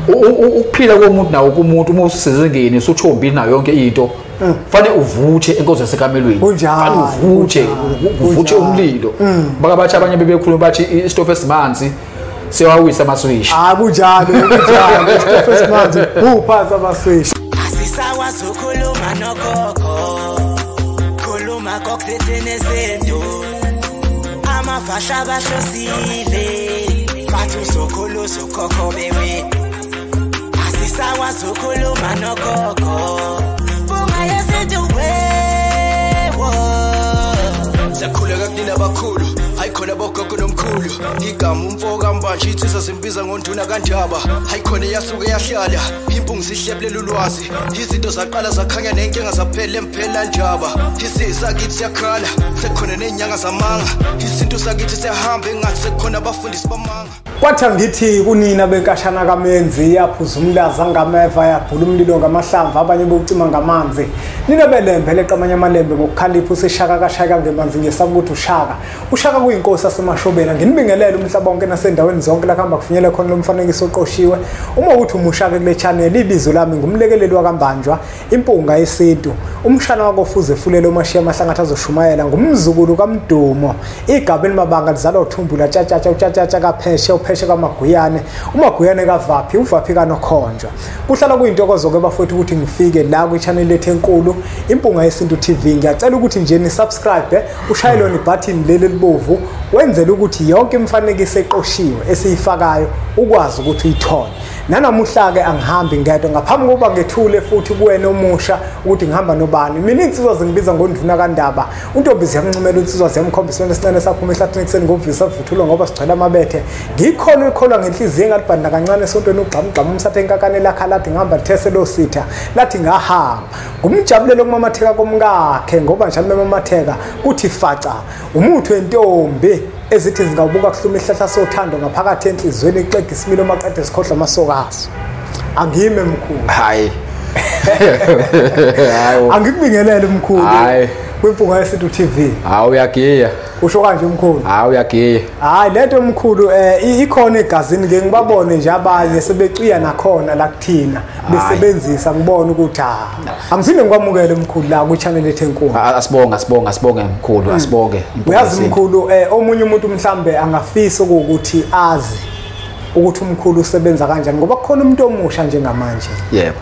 ukuphila komuntu nawo kumuntu uma usezingeni usuthombi nayo yonke into fanele uvuthe enkonzo yasekamelweni fanele uvuthe umlilo baka bathi abanye bebekhuluma bathi isitofu esimanzi sewawisa amaswishi kunjalo isitofu esimanzi uphatha amaswishi asisakwazi ukukhuluma nogogo khuluma kokuthethe nezinto amafasha abahlosile bathi uzokhuluza ukhokho bewe asisakwazi ukukhuluma nogogo bunga yezinto wewo sakhuleka kunina abakhulu hayikhona bogogo nomkhulu igama umfoka mbanje itsisa simbiza ngonduna kandaba hayikhona yasuke yahlala impungu sihlephlela ulwazi izinto zaqala zakhanya nenkinga zaphela emphela njaba isisa kithi siyakhala sekhona nenyanga zamanga izinto sakithi siyahamba engathi sekhona abafundisi bamanga kwathi ngithi kunina benkashana kaMenzi yaphuza umlaza ngameva yabhula umlilo ngamahlamvu abanye bocima ngamanzi nina belembe leqamanya amalembe ngokukhalipha useshaka kashaka ngemanzi ngesabuthi ushaka kuyinkosi yasemashobela nginibingelela umhlaba wonke nasendaweni zonke la kuhamba kufinyela khona lo mfanekiso oqoshiwe uma uthi umushaka kule channel ibizo lami ngumlekeleli wakambanjwa impunga yesintu umshana wakofuze fulelo umashiya amahlangatha azoshumayela ngumzukulu kaMdumo igaba elimabanga lizalwa uthumbula utshatsha kapheshe kaMaguyane uMaguyane kavaphi uvaphi kanokhonjwa kuhlala kuyintokozo ke bafowethu ukuthi ngifike la ku channel lethu enkulu impunga yesintu TV ngiyacela ukuthi nje ni subscribe ushayele on button leli libovu wenzela ukuthi yonke imfanekiso eqoshiwe esiyifakayo ukwazi ukuthi uyithole nanamuhla ke angihambi ngedwa ngaphambi kokuba ngethule futhi kuwena omusha ukuthi ngihamba nobani mina insizwa zingibiza ngonduna kandaba untombizi yakuncimela insizwa ziyamkhombisa nesicane saphuma ehlathini ekseni ngovisa vuthulwa ngoba sigcwele amabethe ngikholwa ngenhliziyo engalibhanda kancane esontweni ugxamgxama umsathe enkakane lakha lathi ngihamba litheselo sitha lathi ngahamba ngumjabulelo kumamatheka komkakhe ngoba njalo memamatheka kuthi faca umuthi wentombi ezithi zingawubuka kuhluma ihlahla sothando ngaphakathi enhlizweni ixega isimilo maqede sikhohla amasokazo angime mkhulu hayi angikubingelele mkhulu kwimpunga yesintu TV uyagiya usho kanje mkhulu uyagiya hayi lento mkhulu ikhona egazini ke ngibabone nje abanye sebeciya nakhona la kuthina besebenzisa ngibona ukuthi angisinde ngikwamukele mkhulu la ku channel lethu enkulu asibonge mkhulu asibonge uyazi mkhulu omunye umuntu mhlambe angafisa ukuthi azi ukuthi umkhulu usebenza kanjani ngoba kukhona umuntu omusha njengamanje yebo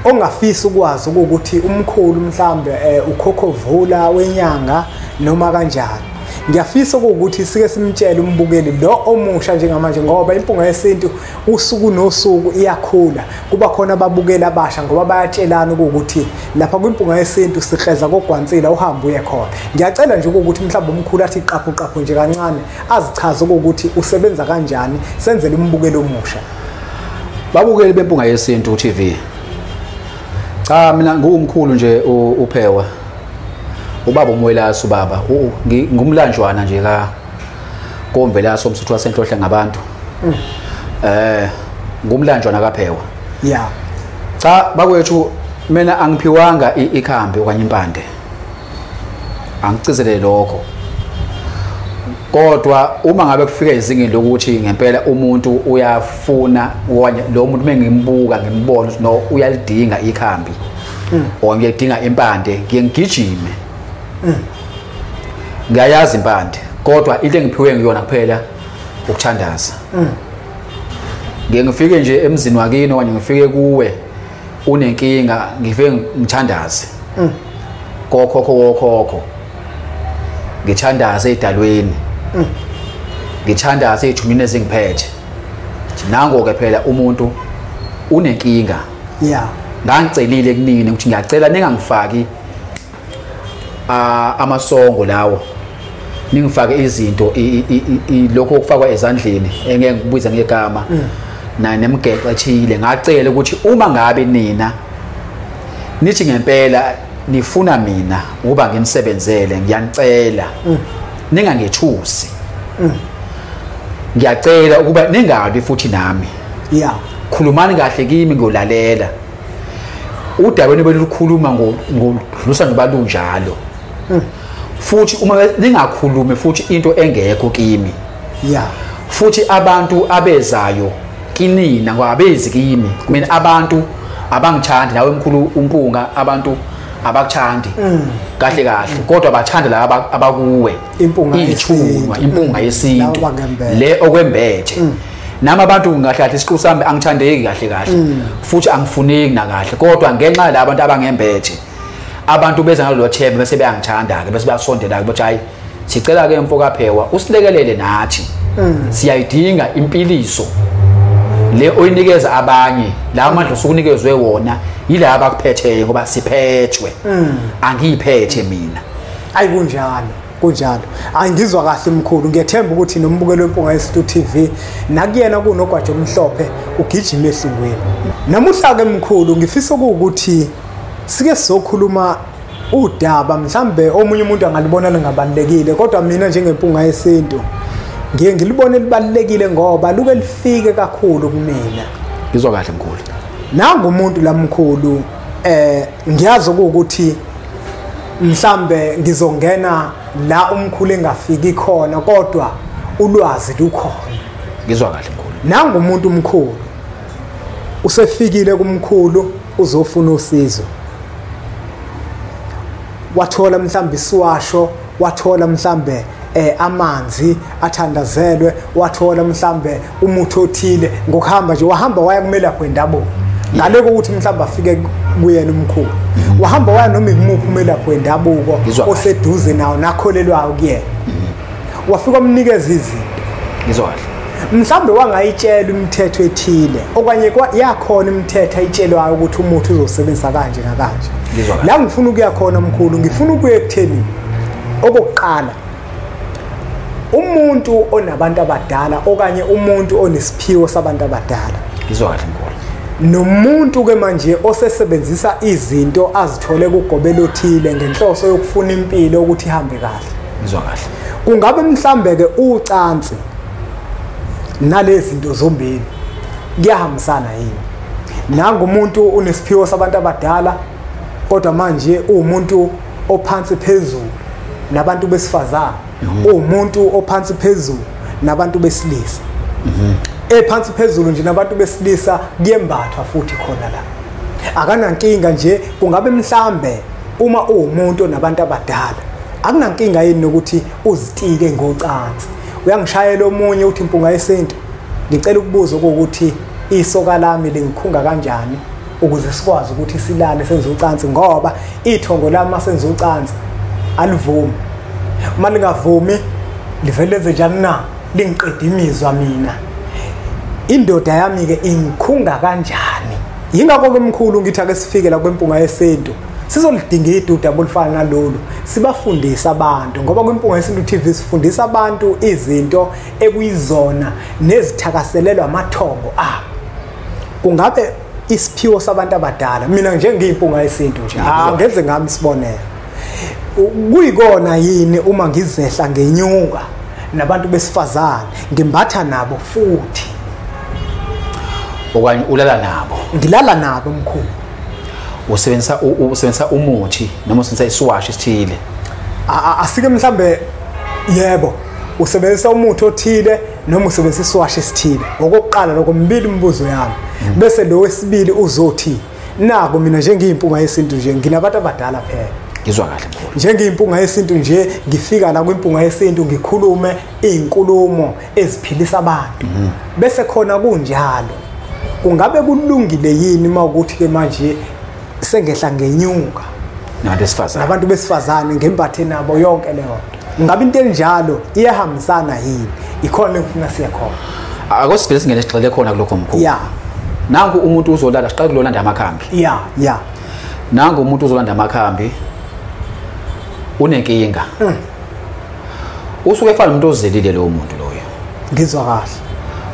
ongafisa ukwazi ukuthi umkhulu mhlambe ukhokhovula wenyanga noma kanjani ngiyafisa ukuthi sike simtshele umbukeli lo omusha njengamanje ngoba impunga yesintu usuku nosuku iyakhula kuba khona ababukeli abasha ngoba bayatshelana ukuthi lapha kwimpunga yesintu sihleza kogwansila uhamba uye khona ngiyacela nje ukuthi mhlawumbe umkhulu athi qaphu nje kancane azichaze ukuthi usebenza kanjani senzele umbukeli omusha babukeli bempunga yesintu TV cha mina ngumkhulu nje uphewa ubaba uMwelasi ubaba ngumlanjwana nje ka koMvelasi omsuthu wasenhlohle ngabantu ngumlanjwana kaphewa yeah cha bakwethu mina angiphiwanga ikhambi okanye impande angicizele lokho kodwa uma ngabe kufika izingeni lokuthi ngempela umuntu uyafuna lo muntu mengimbuka ngimbona ukuthi no uyalidinga ikhambi or ngiyadinga impande ngiyengijime ngayazi impande kodwa into engiphiwe ngiyona kuphela ukuthandaza ngifike nje emzini wakini okanye ngifike kuwe unenkinga ngifike ngithandaze kokhokho ngithandaze edalweni ngithandaze ethumini ezingiphethe nango ke phela umuntu unenkinga yeah ngangicelile kunini ukuthi ngiyacela ningangifaki amasongo lawo ningifake izinto lokho okufakwa ezandleni engeke ngibuza ngegama na nemgeqo ethile ngacela ukuthi uma ngabe nina nithi ngempela nifuna mina ukuba nginisebenzele ngiyanicela ningangethusi ngiyacela ukuba ningabi futhi nami yeah khulumani kahle kimi ngolalela udabeni belukhuluma ngolusa ngibalunjalo futhi uma ningakhulumi futhi into engekho kimi yeah futhi abantu abezayo kinina ngwabezi kimi mina abantu abangithandi nawe emkhulu umpunga abantu abakuthandi kahle kodwa bathanda la abakuwe impunga yesintu le okwembethe nami abantu ngahlahle isiqu sami angithandeki kahle futhi angifuneki nakahle kodwa ngenxa la abantu abangembethe abantu beza ngalolu themba bese bayangithanda ke bese bayasondela ke bathi hayi sicela ke mfo kaPhewa usilekelele nathi siyayidinga impiliso le oyinikeza abanye la amandla sokunikezwe wona yila abakuphetheyo ngoba siphethwe angiyiphethe mina ayi kunjalo angizwa kahle mkhulu ngiyethemba ukuthi nombukelo wempunga yeStudio TV nakuyena kunogwajo omhlophe ugijima ehlingweni namuhla ke mkhulu ngifisa ukuthi sike sizokhuluma udaba mhlambe omunye umuntu angalibona lingabalekile kodwa mina njengempunga yesintu ngiye ngilibone libalekile ngoba luke lifike kakhulu kumina ngizwa kahle mkhulu nangu umuntu lamkhulu ngiyazi ukuthi mhlambe ngizongena la umkhulu engafiki khona kodwa ulwazi lukhona ngizwa kahle mkhulu nangu umuntu umkhulu usefikile kumkhulu uzofuna usizo wathola mhlambe isiwasho wathola mhlambe amanzi athandazelwe wathola mhlambe umuthi othile ngokuhamba nje wahamba waya kumela kwendabuko ngale ukuthi mhlambe afike kuyena umkhulu wahamba waya noma ikumuphi kumela kwendabuko oseduze nawo nakholelwayo kuyena wafika umnikeza izinto ngizwa kahle mhlambe wangayitshela imithetho ethile okanye yakhona imithetho ayitshelwayo ukuthi umuthi uzosebenzisa kanje nakanje la ngifuna ukuya khona mkhulu ngifuna ukuye ekutheni okokuqala umuntu onabantu abadala okanye umuntu onesiphiwo sabantu abadala ngizwa kahle mkhulu nomuntu ke manje osesebenzisa izinto azithole kugobelo othile ngenhloso yokufuna impilo ukuthi ihambe kahle ngizwa kahle kungabe mhlambe ke ucansi nalezi zinto zombili kuyahambisana yini nangu umuntu unesiphiwo sabantu abadala kodwa manje umuntu ophansi phezulu nabantu besifazana umuntu ophansi phezulu nabantu besilisa ephansi phezulu nje nabantu besilisa kuyembathwa futhi khona la akanankinga nje kungabe mhlambe uma umuntu nabantu abadala akunankinga yini nokuthi uzitike ngocansi uyangishayela omunye uthi impunga yesintu ngicela ukubuza ukuthi isoka lami lingikhunga kanjani ukuze sikwazi ukuthi silale senze ucansi ngoba ithongo lami senze ucansi alivumi uma lingavumi liveleze njani na lingiqeda imizwa mina indoda yami ke ingikhunga kanjani yingakho kemkhulu ngithi ake sifike la kwempunga yesintu sizolidinga iduda bolifana nalolu sibafundisa abantu ngoba kwempunga yesintu TV sifundisa abantu izinto ekuyizona nezithakaselelwa amathongo abo kungabe isiphiwo sabantu abadala mina nje ngiyimpunga yesintu nje angeze ngami sibonela kuyikona yini uma ngizehla ngenyuka nabantu besifazane ngimbatha nabo futhi okanye ulala nabo ngilala nabo mkhulu usebenzisa umuthi noma usebenzisa isiwashi esithile asike mhlambe yebo usebenzisa umuthi othile noma usebenzisa isiwashi esithile okokuqala lokho mbili umbuzo yami bese lo wesibili uzothi nako mina njengiyimpunga yesintu nje nginabantu abadala phela ngizwa kahle mkhulu njengiyimpunga yesintu nje ngifika la kwimpunga yesintu ngikhulume izinkulumo eziphilisa abantu bese khona kunjalo kungabe kulungile yini mawukuthi ke manje sengehla ngenyuka nabantu besifazane ngembathe nabo yonke leyo ngabe into enjalo iyahambisana yini ikhona ngifuna siya khona akosibhele singene sigxile khona kulokho mkhulu nangu umuntu uzolala siqala kulolanda amakhambi nangu umuntu uzolanda amakhambi unenkinga usuke efana umuntu ozelile lo muntu loyo ngizwa kahle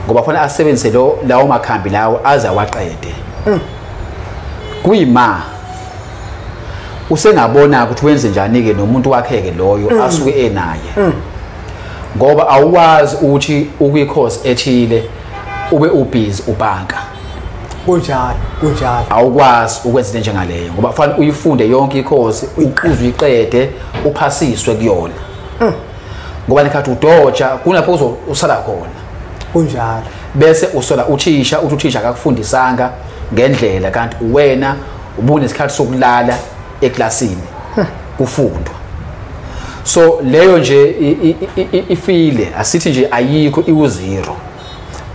ngoba khona asebenzise lawo makhambi lawo aza waqede kuyima usengabona ukuthi wenze njani ke nomuntu wakhe ke loyo asuke enaye ngoba awuwazi ukuthi ukuyikhosi ethile ube ubhizi ubanka kunjalo awukwazi ukwenza into njengaleyo ngoba kufanele uyifunde yonke ikhosi ukuze uyiqede uphasiswe kuyona ngoba nekhathi udoja kulapho usala khona kunjalo bese usola uthisha uthisha akakufundisanga ngendlela kanti wena ubunesikhathi sokulala eklasini kufundwa. So leyo nje ifile asithi nje ayikho iwu0.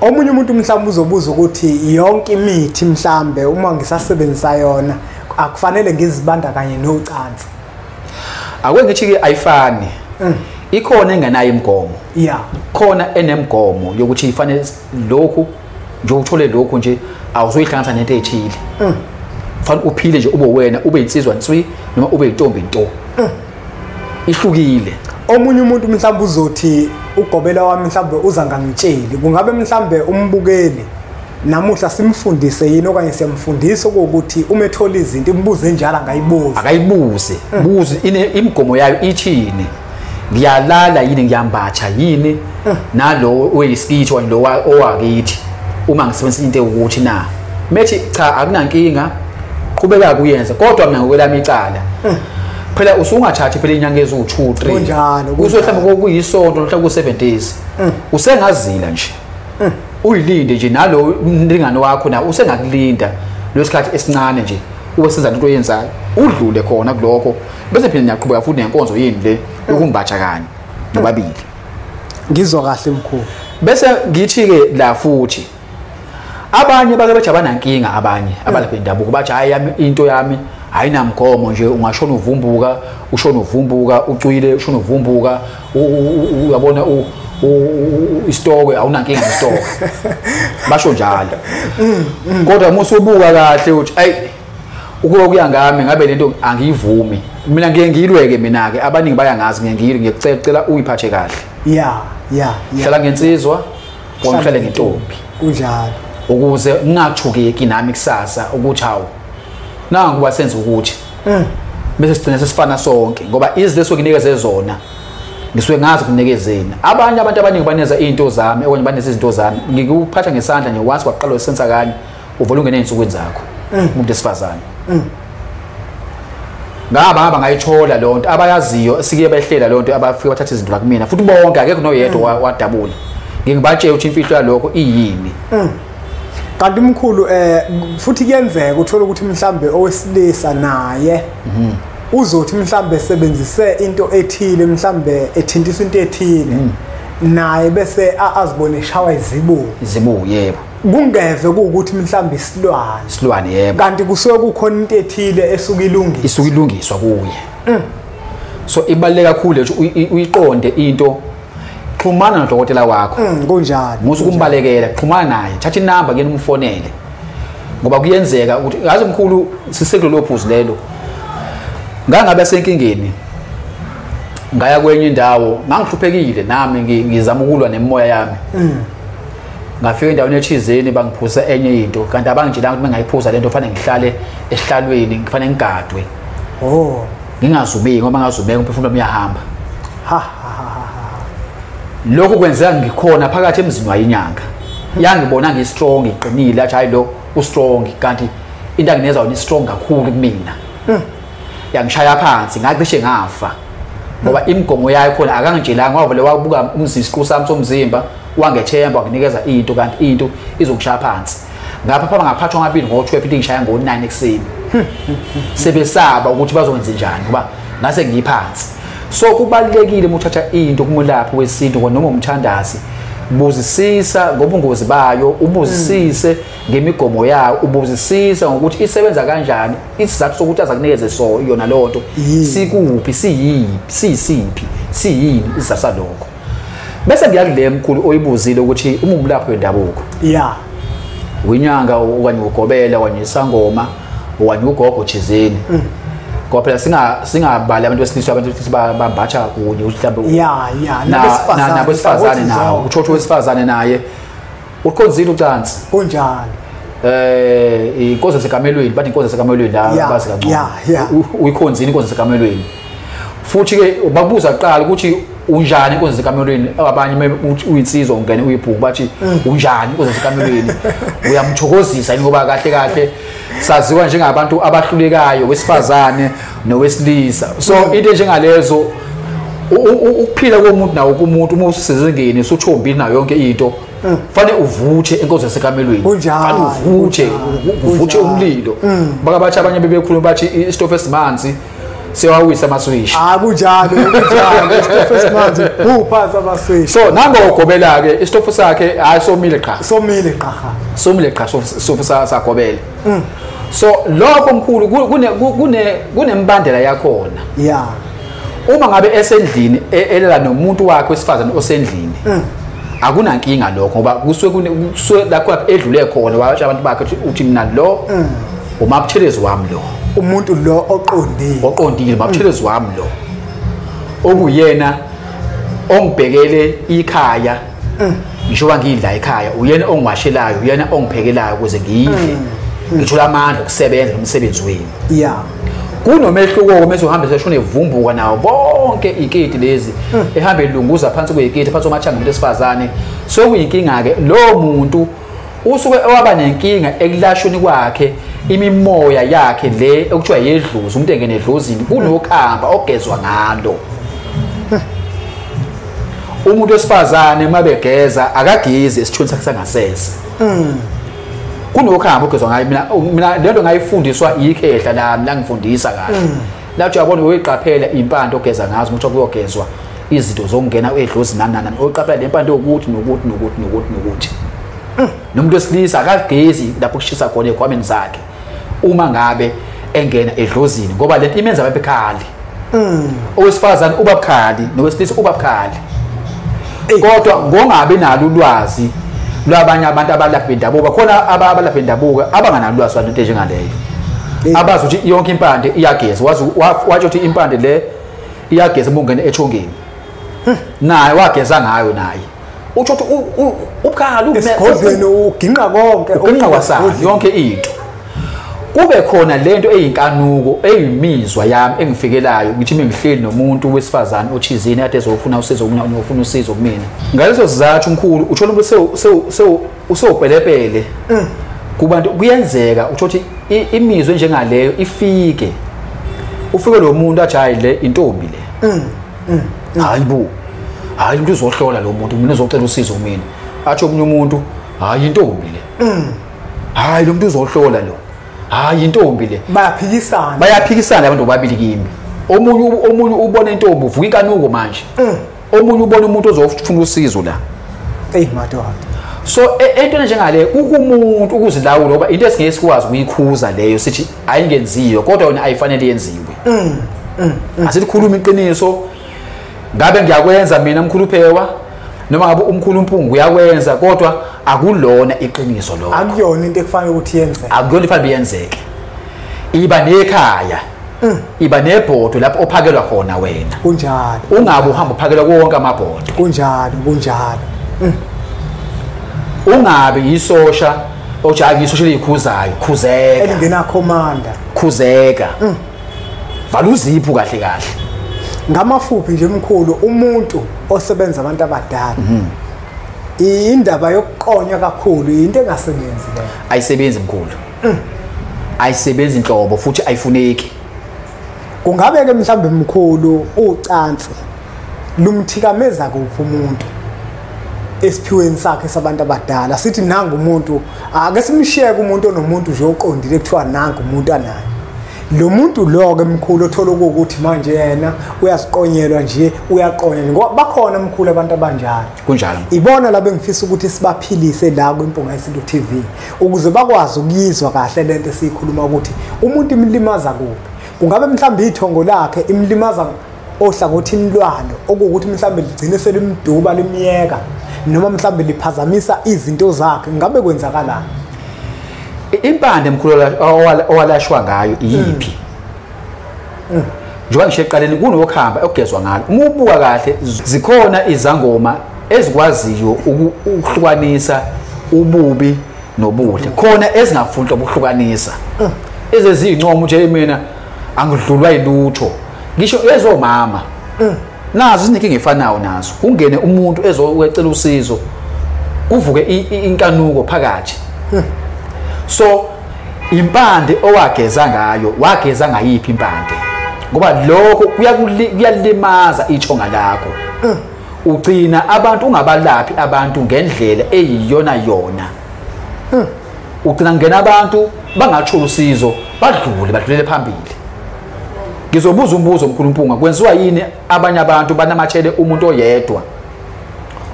Omunye umuntu mhlawumbe uzobuza ukuthi yonke imithi mhlambe uma ngisasebenzisa yona akufanele ngizibandakanye nocansi. Ake ngithi ke ayifani. Ikhona engenayo imigomo. Yeah. Khona enemgomo yokuthi ifanele lokhu nje uthole lokhu nje awuzoyihlanganisa nento ethile. Fanele uphile nje ube wena ube insizwa nswi noma ube intombi into. Ihlukile. Omunye umuntu mhlawumbe uzothi ugobela wami mhlawumbe uza ngangitsheli kungabe mhlawumbe umbukeli namuhla simfundise yini okanye siyamfundisa ukuthi uma ethola izinto imbuze njalo angayibuza. Akayibuze. Buze imigomo yayo ithini. Ngiyalala yini ngiyambatha yini nalo oyisikithi wani lo owakithi uma ngisebenzisa into ukuthi na methi cha akunankinga qhubeka kuyenza kodwa mina ngokwelami icala phela usungathathi phela inyanga ezu2 3 njalo uzohlamba kokuyisonto mhlawumbe ku7 days usengazila nje uyilinde nje nalo umlingane wakho na usengakulinda lesikhathi esincane nje ubesenza into oyenzayo udlule khona kuloko bese phela niyaqhubeka futhi nenkonzo yini le ukumbatha kanye nobabili. Ngizwa kahle mkhulu. Bese ngithi ke la futhi abanye bake bathi abanankinga abanye abalapha indabuko bathi hayi into yami ayinamgomo nje ungashona uvumbuka ushona uvumbuka ucwile ushona uvumbuka uyabona istokwe awunankinga nestokwe basho njalo. Kodwa musubuka kahle uthi ayi ukuya ngami ngabe lento angiyivumi mina ngeke ngiyilweke mina ke abaningi bayangazi ngeke ngiyacela uyiphathe kahle. Yeah. Hlala ngensizwa wongihlale ngentombi kunjalo ukuze ngingathukeki nami kusasa ukuthi hawo nangu basenza ukuthi bese sigcina sesifana sonke ngoba izileso nginikeze zona ngisuke ngazi kunikezeni abanye abantu abaningi baneza into zami okanye baneza izinto zami ngikuphatha ngesandla nje once waqala usenza kanye uvela ungene ensukwini zakho umuntu esifazane. Ngaba ngayithola lonto abayaziyo sike behlela lonto abafika bathatha izinto la kumina futhi bonke akekho noyedwa wadabula ngingibatshela ukuthi imfihlo yalokho iyini. Kanti mkhulu futhi kuyenzeka uthola ukuthi mhlambe owesilisa naye uzothi mhlambe sebenzise into ethile mhlambe ethintisa into ethile naye bese azibone shawa izibu yebo kungeve ukuthi mhlambe isilwane yebo kanti kusuke kukhona into ethile esuke ilungiswa kuye. So ibaleka kakhulu ukuthi uyiqonde into xhumana nodokotela wakho kunjalo musu kumbalekela xhumana naye thatha inamba kuyena umfonele ngoba kuyenzeka ukuthi ngazi mkhulu sisekelo lophuzu lelo ngangabe senkingeni ngaya kwenye indawo ngangihluphekile nami ngizama ukulwa nemoya yami ngafika endaweni ethizeni bangiphuza enye into kanti abangitshelanga ukuthi ngayiphuza lento fanele ngihlale esihlalweni kufanele ngigadwe ngingazubeki ngoba ngazubeka umphefumulo wami uyahamba. Lokho kwenzeka ngikhona phakathi emzini wayinyanga yangibona ngistrong iqinile athi hayi lo ustrong kanti into angineza wona istrong kakhulu kumina yangishaya phansi ngacishe ngafa ngoba imigomo yayo khona akangitshelanga wavele wabuka umzisiqu sami somzimba wangethemba wanginikeza into kanti into izokushaya phansi ngapha ngaphathwa ngabili ngo12 into ngishaya ngo9 ekseni sebesaba ukuthi bazokwenza njani ngoba ngase ngiyiphansi. So kubalekile uthatha into kumulaphi wesintu noma umthandazi buzisisa ngobungozi bayo ubuzisise ngemigomo yayo ubuzisisa ngokuthi isebenza kanjani isizathu sokuthi azakunikeze so yona lonto sikuphi siyisiphi siyini isizathu lokho bese ngiyakule mkhulu oyibuzile ukuthi uma umlaphi wendabuko uyinyanga okanye ugobela okanye isangoma okanye ugogo thizeni ngoba phela singabali abantu besilisa abantu bambatha kunye mhlawumbe nabesifazane nawo uthotho wesifazane naye ukhonzile ucansi kunjani inkonzo zekamelweni bathi inkonzo zekamelweni la bazi kancane uyikhonzile inkonzo zekamelweni futhi ke babuza kuqala ukuthi unjani inkonzo zekamelweni abanye uyinsizwa ungene uyibhuku bathi unjani inkonzo zekamelweni uyamthokozisa ngoba kahle saziwa njengabantu abahlulekayo wesifazane nowesilisa so into njengalezo ukuphila komuntu nawo kumuntu uma usezingeni usuthombile nayo yonke into fanele uvuthe enkonzo yasekamelweni fanele uvuthe umlilo bakabathi abanye bebekhuluma bathi isitofu esimanzi sewawisa amaswishi kunjalo isitofu esimanzi uphatha amaswishi so nangogobela ke isitofu sakhe hayi somile qha isitofu sagobela so lokho mkhulu kunembandela yakhona uma ngabe esendlini elela nomuntu wakhe wesifazane osendlini akunankinga lokho ngoba kusuke lapho edlule khona wabatsha abantu bakhe uthi mina lo umabuthelezi wami lo umuntu lo oqondile umabuthelezi wami lo okuyena ongibhekele ikhaya ngisho ngidla ekhaya uyena ongiwashelayo uyena ongiphekelayo ukuze ngidle ngithola amandla okusebenza umsebenzi wami kunomehluko mase uhambe seshone evumbuka nawo bonke iketi lezi ehamba elunguza phansi kweketi phansi omachanga umuntu esifazane sokuyinkinga ke lo muntu usuke owaba nenkinga ekulashweni kwakhe imimoya yakhe le ekuthiwa yedluzi umuntu engene edluzini kunokhamba ogezwa ngalo umuntu wesifazane mabegeza akagezi esithweni sakhe sangasese kunokhamba ogezwa ngayo mina lento ngayifundiswa ikhehla la ngifundisa kahle lathi uyabona uyiqaphela impande ogeza ngazo ukuthi kuyogezwa izinto zokungena edluzini nanana uyiqaphela lempande ukuthi nokuthi nomuntu wesilisa akagezi lapho kushisa khona ekhwameni zakhe uma ngabe engena edlozini ngoba lento imenza babekhali owesifazane ubabukhali nowesilisa ubabukhali kodwa ngongabe nalo ulwazi lwabanye abantu abalapha bendabuko khona abalapha bendabuko abanganalo ulwazi lwento njengaleyo abazi ukuthi yonke impande iyageza wathi ukuthi impande le iyageza bungena ethongeni naye wageza ngayo naye uthi ubukhali esigodlweni uginqa konke uginqa kwasana yonke into kube khona lento eyinkanuko eyimizwa yami engifikelayo ngithi mengihleli nomuntu wesifazane othizini ade ezofuna usizo kumina ufuna usizo kumina ngalezo sizathu umkhulu uthola ukuthi usewupelepele kubantu kuyenzeka ukuthi imizwe njengaleyo ufike lo muntu athi hayi le intombi le hayibo hayi umuntu uzohlola lo muntu mina uzocela usizo kumina athi omunye umuntu hayi intombi le hayi lo muntu uzohlola lo hayi intombi le bayaphikisana abantu babili kimi omunye ubona intombi uvuka inkanuko manje omunye ubona umuntu ozofuna usizo la madoda so into njengale ukumuntu ukuzilawula ngoba into esingeke sikwazi ukuyikhuza leyo sithi ayingenziyo kodwa yona ayifanele yenziwe asikhuluma iqiniso ngabe ngiyakwenza mina mkhuluphewa noma ngabe umkhulu umpungu uyakwenza kodwa akulona iqiniso lokho akuyona into ekufanele ukuthi yenzeke akuyona ifanele yenzeke iba nekhaya iba nebhodo lapho ophakelwa khona wena kunjalo ungabe uhamba uphakelwa konke amabhodo kunjalo ungabe isosha ojaga isosha likhuzayo khuzeka elingena commander khuzeka vala uziphu kahle ngamafuphi nje mkhulu umuntu osebenza abantu abadala indaba yokuqonya kakhulu into engasebenzi le ayisebenzi mkhulu ayisebenzi inhlobo futhi ayifuneki kungabe ke mhlambe mkhulu ucansi lumthikameza kuphi umuntu esiphiweni sakhe sabantu abadala sithi nanga umuntu ake simshiyeke umuntu onomuntu nje oqondile kuthiwa nanga umuntu anayo lo muntu lo ke mkhulu othola ukuthi manje yena uyasiqonyelwa nje uyaqonya ngoba bakhona mkhulu abantu abanjalo kunjalo ibona la bengifisa ukuthi sibaphilise la kwimpunga yesintu TV ukuze bakwazi ukuyizwa kahle lento esikhuluma ukuthi umuntu imlimaza kuphi kungabe mhlambe ithongo lakhe imlimaza ohlangothini lwalo okuwukuthi mhlambe ligcine selimduba limiyeka noma mhlambe liphazamisa izinto zakhe ngabe kwenzakalani impande mkhulu owalashwa ngayo iyiphi njengoba ngisho eqaleni kunokhamba okugezwa ngalo uma ubuka kahle zikhona izangoma ezikwaziyo ukuhlukanisa ububi nobuhle khona ezingafuni ukuhlukanisa ezezingcomo nje mina angidlulwa yilutho ngisho ezomama nazo izinkinga efanayo nazo ungene umuntu ezocela usizo kuvuke inkanuko phakathi so impande owageza ngayo wageza ngayiphi impande ngoba lokho kuyalimaza ithonga lakho ugcina abantu ungabalaphi abantu ngendlela eyiyona yona ugcina ngena abantu bangathola usizo badlulele phambili. Ngizobuza umbuzo omkhulu Mpunga, kwenziwa yini abanye abantu banamathele umuntu oyedwa,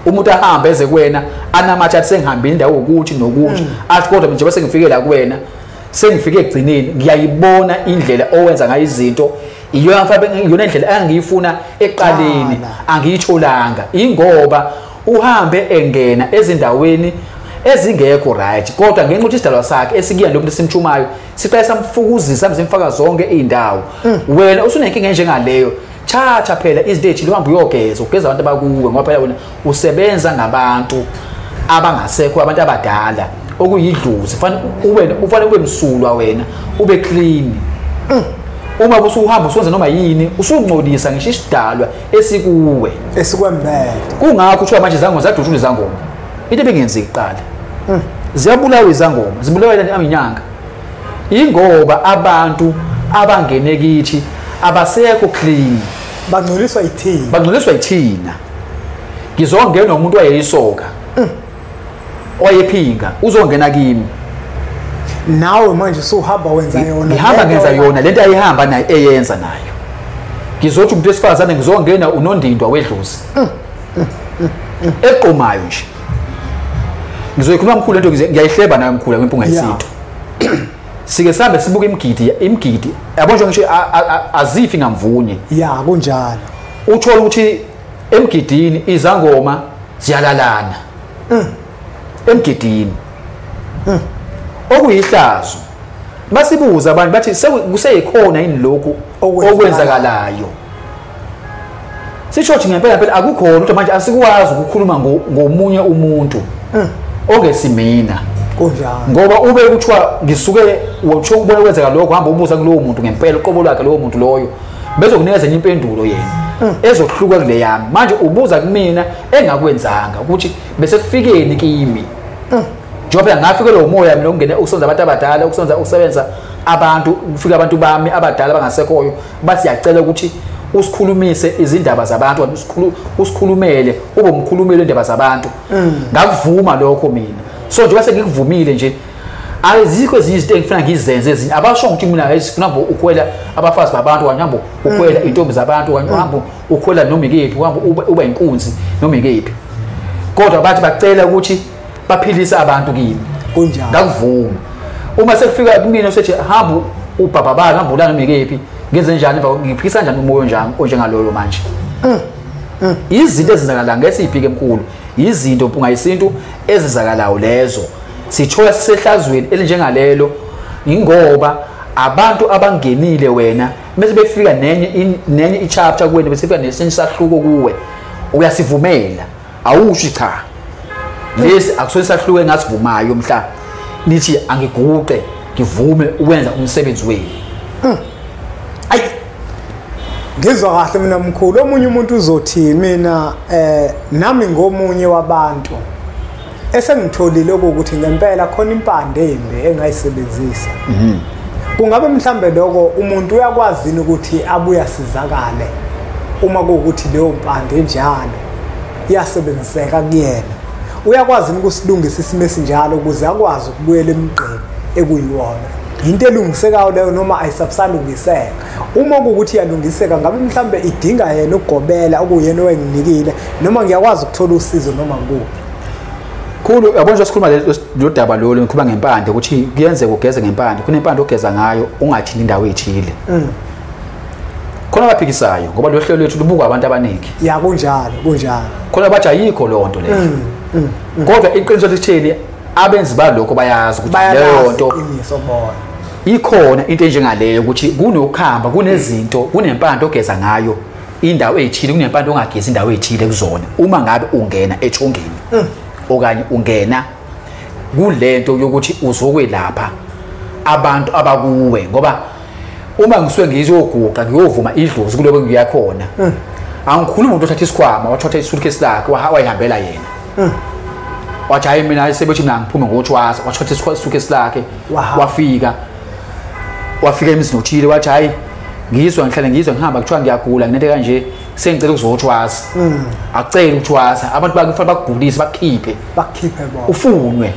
umuntu ahamba eze kuwena anamathele sengihambe indawo ukuthi nokuthi athi kodwa njengoba sengifike la kuwena sengifike egcineni ngiyayibona indlela owenza ngayo izinto iyona indlela angiyifuna eqaleni angiyitholanga ingoba uhambe engena ezindaweni ezingekho right kodwa ngenxa ukuthi isidalwa sakhe esikuyena lomuntu simchumayo siqala samfukuzisa simfaka zonke izindawo wena usunenkinga njengaleyo thatha phela izinto ethi uhamba uyogeza ugeza abantu abakuwe ngoba phela wena usebenza ngabantu abangasekho abantu abadala okuyidluzi ufanele ube msulwa wena ube clean uma usuhamba usonze noma yini usungcolisa ngisho isidalwa esikuwe esikwembele kungakho kuthiwa manje izangoma zadushula izangoma into ebingenzi iqala ziyabulawa izangoma zibulawa iminyanga ingoba abantu abangene kithi abasekho clean bangcoliswa yithina ngizongena umuntu wayeyisoka oyephinga uzongena kimi nawe manje usuhamba wenza yona ngihamba ngenza yona lento ayihamba naye eyenza nayo ngizothi umuntu esifazane ngizongena unondindwa wedlozi eqomayo nje ngizoyikhuluma mkhulu lento ngiyayihleba nayo mkhulu ngempunga yesinto sike sabe sibuka imgidi yabonje ngisho azifi ngamvunye kunjalo uthola ukuthi emgidini izangoma ziyalalana emgidini okuyihlazo basibuza abantu bathi kuseyikhona yini lokho okwenzakalayo sisho ukuthi ngempela akukhona ukuthi manje asikwazi ukukhuluma ngomunye umuntu ongesimina ngoba ube kuthiwa ngisuke uthi ubona kwenzeka lokho hamba ubuza kulowo muntu ngempela uqobo lwakhe lowo muntu loyo bezokunikeza impendulo yena ezohluka kule yami manje ubuza kumina engakwenzanga ukuthi bese kufikeni kimi njengoba ngafike lo moya mina ungene ukusonza abantu abadala ukusebenza abantu kufika abantu bami abadala bangasekhoyo bathi yacela ukuthi usikhulumise izindaba zabantu usikhulumele ube umkhulumeli indaba zabantu ngakuvuma lokho mina so njengoba sengikuvumile nje azikho ezinye izinto engifuna ngizenze ezinye abasho ukuthi mina esifuna ukwela abafazi babantu kanyambo ukwela intombi zabantu kanyambo ukwela noma ikephi uhamba uba inkunzi noma ikephi kodwa bathi bacela ukuthi baphilisa abantu kimi kunjani ngakuvuma uma sekufika kumina usethi hamba ubaba bani hamba ulana noma ikephi ngenze njani ngiphikisa kanjani umoya njani onjengaloyo manje izinto ezenzakala ngesiphi ke emkhulu izinto Mpunga yesintu ezizakalayo lezo sithola sisehlazweni elinjengalelo ingoba abantu abangenile wena bese befika nenye ichapter kuwena bese befika nesinye sahluko kuwe uyasivumela awusho cha lesi akusona sahluko engasivumayo mhla nithi angiguqe ngivume ukwenza umsebenzi wenu ayi ngizwa kahle mina mkhulu omunye umuntu uzothi mina nami ngomunye wabantu esengitholile ukuthi ngempela khona impande embi engayisebenzisa kungabe mhlambe lokho umuntu uyakwazi ukuthi abuya sizakale uma kuukuthi leyo mpande enjalo iyasebenziseka kuyena uyakwazi ukusilungisa isimo esinjalo ukuze akwazi ukubuyela emgqeni ekuyiwona into elungisekayo leyo noma ayisabusalungiseka uma kuukuthi iyalungiseka ngabe mhlambe idinga yena ukugobela okuyena owenginikile noma ngiyakwazi ukuthola usizo noma ngukho khulu yabona sikhuluma lo daba lo ngikhuluma ngempande ukuthi kuyenzeka ugeze ngempande kunempande ogeza ngayo ungathini indawo ethile khona abaphikisayo ngoba lo hlelo lethu lubuka abantu abaningi kunjalo khona bathi ayikho lonto leyo kodwa iqiniso litheni abenzi balokho bayazi ukuthi leyo nto ikhona into enjengaleyo ukuthi kunokuhamba kunezinto kunempande ogeza ngayo indawo ethile kunempande ongageza indawo ethile kuzona uma ngabe ungena ethongeni okanye ungena kulento yokuthi uzokwelapha abantu abakuwe ngoba uma ngisuke ngizoguqa ngiyovuma idlozi kulobo ngiyakhona angikhuluma umuntu othatha isikhwama wathatha isuitcase lakhe wayihambela yena wathi hayi mina sebethi mina ngiphume ngothwasa wathatha isuitcase lakhe wafika emzini uthile wathi hayi ngizwa ngihamba kuthiwa ngiyagula nginento kanje sengicela ukuzothwasa acela ukuthwasa abantu bakufanele bakugulise bakhiphe bona ufunwe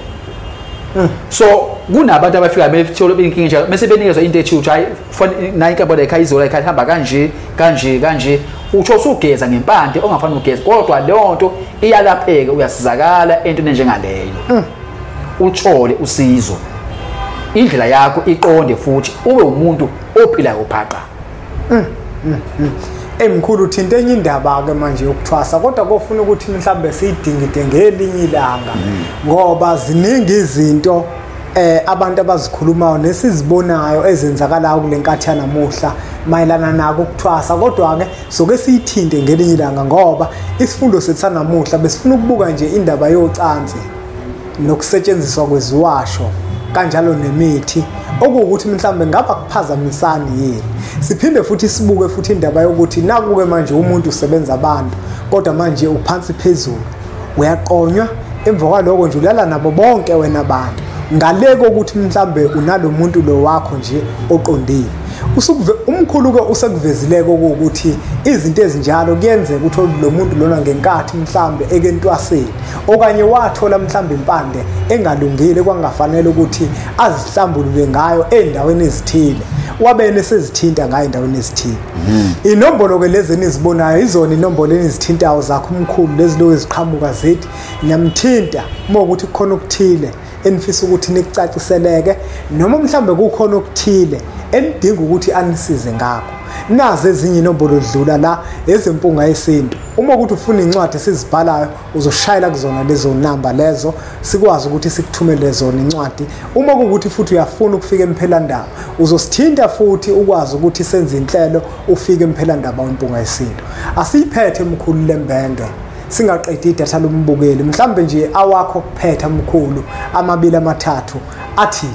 so kunabantu abafika bethola inkinga njalo bese benikezwa into ethi hayi nayi inkabo la ekhaya izola ekhaya hamba kanje utsho usugeza ngempande ongafanele ugeza kodwa leyo nto iyalapheka uyasizakala entweni njengaleyo uthole usizo indlela yakho iqonde futhi ube umuntu ophilayo uphaqa emkhulu uthinta enye indaba ke manje yokuthwasa kodwa kofuna ukuthi mhlambe siyidingide ngelinye ilanga ngoba ziningi izinto abantu abazikhulumayo nesizibonayo ezenzakalayo kulenkathi yanamuhla mayelana nako ukuthwasa kodwa ke soke siyithinte ngelinye ilanga ngoba isifundo sethu sanamuhla besifuna ukubuka nje indaba yocansi nokusetshenziswa kweziwasho kanjalo nemithi okuwukuthi mhlambe ngapha kuphazamisani yini siphinde futhi sibuke futhi indaba yokuthi nakuke manje umuntu usebenza abantu kodwa manje uphansi phezulu uyaqonywa emva kwaloko nje ulala nabo bonke wena abantu ngaleko ukuthi mhlambe unalomuntu lo wakho nje oqondile umkhulu ke usekuvezileke ukuthi izinto ezinjalo kuyenzeka ukuthi lo muntu lona ngenkathi mhlambe ekentwaseni okanye wathola mhlambe impande engalungile kwangafanele ukuthi azihlambulule ngayo endaweni ezithile wabene sezithinta ngayo endaweni ezithile inombolo ke lezi nizibonayo izona inombolo enizithintayo zakho umkhulu lezi lo eziqhamuka zithi nyamthinta uma ukuthi kukhona ukuthile enifisa ukuthi nikucaciseleke noma mhlambe kukhona ukuthile endinga ukuthi anisize ngakho nazi ezinye inombolo dlula la ezempunga yesintu uma ukuthi ufuna incwadi sizibhalayo uzoshayela kuzona lezo number lezo sikwazi ukuthi sikuthumele zona incwadi uma ukuthi futhi uyafuna ukufika emphelandaba uzosithinta futhi ukwazi ukuthi senze inhlelo ufike emphelandaba wempunga yesintu asiyiphethe emkhulu lembenge singaqedi idatha lombukeli mhlambe nje awakho kuphetha mkhulu amabili amathathu athi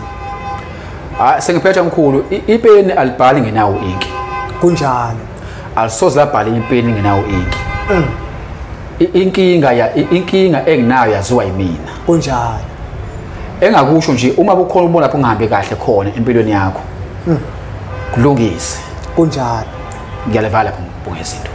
sengiphetha mkhulu ipeni alibhali ngenawo inki kunjalo alisoze labhala ipeni ngenawo inki inkinga enginayo yaziwa yimina kunjalo engakusho nje uma kukhona ubona lapho ungahambe kahle khona empilweni yakho kulungise kunjalo ngiyalevala Mpunga Yesintu.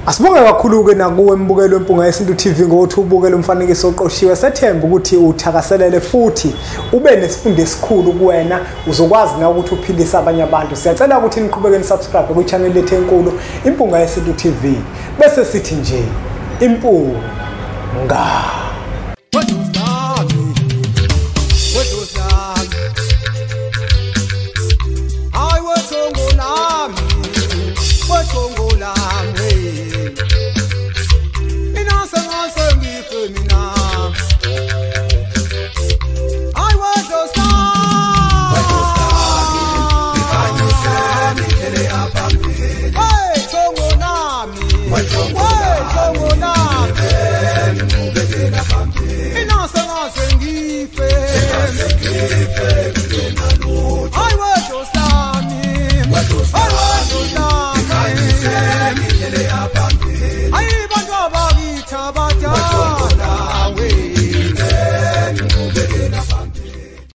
Asibonge kakhulu ke nakuwe embukelo Mpunga Yesintu TV ngokuthi ubukele umfanekiso oqoshiwe sethemba ukuthi uthakaselele futhi ube nesifundo esikhulu kuwena uzokwazi na ukuthi uphilise abanye abantu. Siyacela ukuthi niqhubeke nisubscribe ku channel lethu enkulu Mpunga Yesintu TV bese sithi nje impunga Inasa ngife